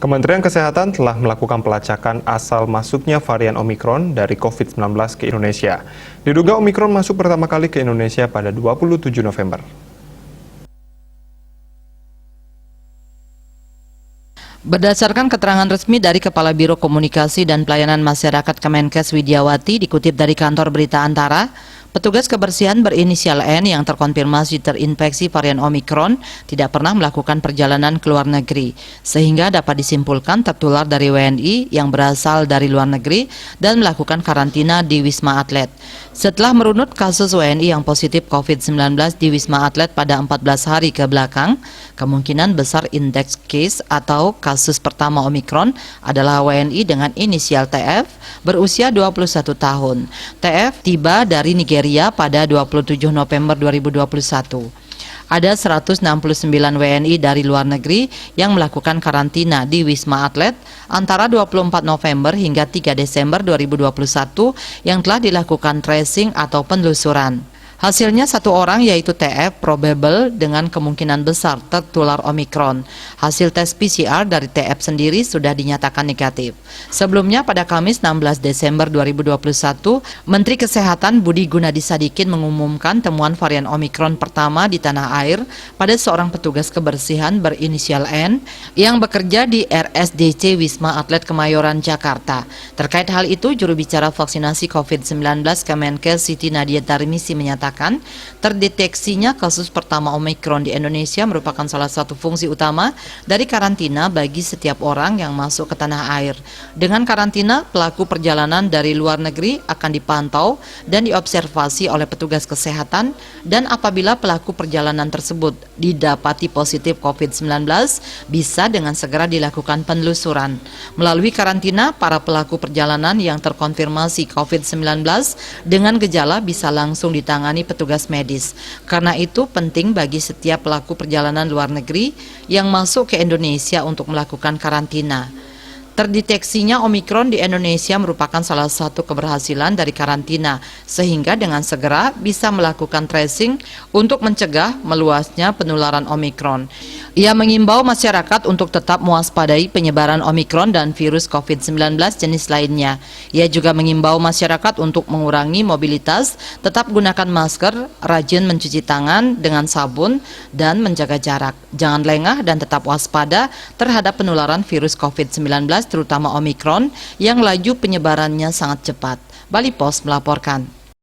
Kementerian Kesehatan telah melakukan pelacakan asal masuknya varian Omikron dari COVID-19 ke Indonesia. Diduga Omikron masuk pertama kali ke Indonesia pada 27 November. Berdasarkan keterangan resmi dari Kepala Biro Komunikasi dan Pelayanan Masyarakat Kemenkes Widiawati dikutip dari kantor berita Antara, petugas kebersihan berinisial N yang terkonfirmasi terinfeksi varian Omikron tidak pernah melakukan perjalanan ke luar negeri, sehingga dapat disimpulkan tertular dari WNI yang berasal dari luar negeri dan melakukan karantina di Wisma Atlet. Setelah merunut kasus WNI yang positif COVID-19 di Wisma Atlet pada 14 hari ke belakang, kemungkinan besar indeks case atau kasus pertama Omikron adalah WNI dengan inisial TF berusia 21 tahun. TF tiba dari Nigeria pada 27 November 2021. Ada 169 WNI dari luar negeri yang melakukan karantina di Wisma Atlet antara 24 November hingga 3 Desember 2021 yang telah dilakukan tracing atau penelusuran. Hasilnya satu orang yaitu TF probable dengan kemungkinan besar tertular Omikron. Hasil tes PCR dari TF sendiri sudah dinyatakan negatif. Sebelumnya pada Kamis 16 Desember 2021, Menteri Kesehatan Budi Gunadi Sadikin mengumumkan temuan varian Omikron pertama di tanah air pada seorang petugas kebersihan berinisial N yang bekerja di RSDC Wisma Atlet Kemayoran, Jakarta. Terkait hal itu, juru bicara vaksinasi COVID-19 Kemenkes Siti Nadia Tarmizi menyatakan terdeteksinya kasus pertama Omikron di Indonesia merupakan salah satu fungsi utama dari karantina bagi setiap orang yang masuk ke tanah air. Dengan karantina, pelaku perjalanan dari luar negeri akan dipantau dan diobservasi oleh petugas kesehatan, dan apabila pelaku perjalanan tersebut didapati positif COVID-19, bisa dengan segera dilakukan penelusuran. Melalui karantina, para pelaku perjalanan yang terkonfirmasi COVID-19 dengan gejala bisa langsung ditangani petugas medis. Karena itu penting bagi setiap pelaku perjalanan luar negeri yang masuk ke Indonesia untuk melakukan karantina. Terdeteksinya Omikron di Indonesia merupakan salah satu keberhasilan dari karantina, sehingga dengan segera bisa melakukan tracing untuk mencegah meluasnya penularan Omikron. Ia mengimbau masyarakat untuk tetap mewaspadai penyebaran Omikron dan virus COVID-19 jenis lainnya. Ia juga mengimbau masyarakat untuk mengurangi mobilitas, tetap gunakan masker, rajin mencuci tangan dengan sabun, dan menjaga jarak. Jangan lengah dan tetap waspada terhadap penularan virus COVID-19 terutama Omikron yang laju penyebarannya sangat cepat. Bali Post melaporkan.